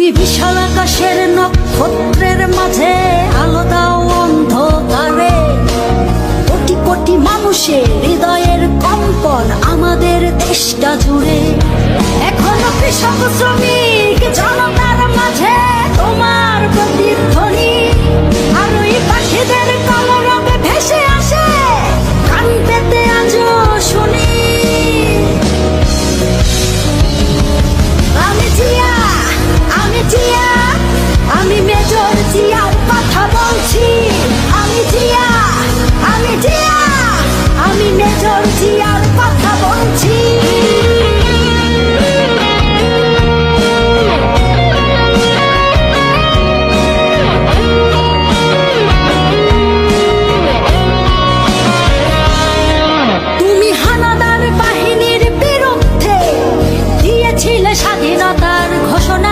তুমি বিশাল আকাশের নক্ষত্রের মাঝে আলো দাও অন্ধকারে। কোটি কোটি মানুষের হৃদয়ের কম্পন আমাদের দেশটা জুড়ে। এখনো কৃষক শ্রমিক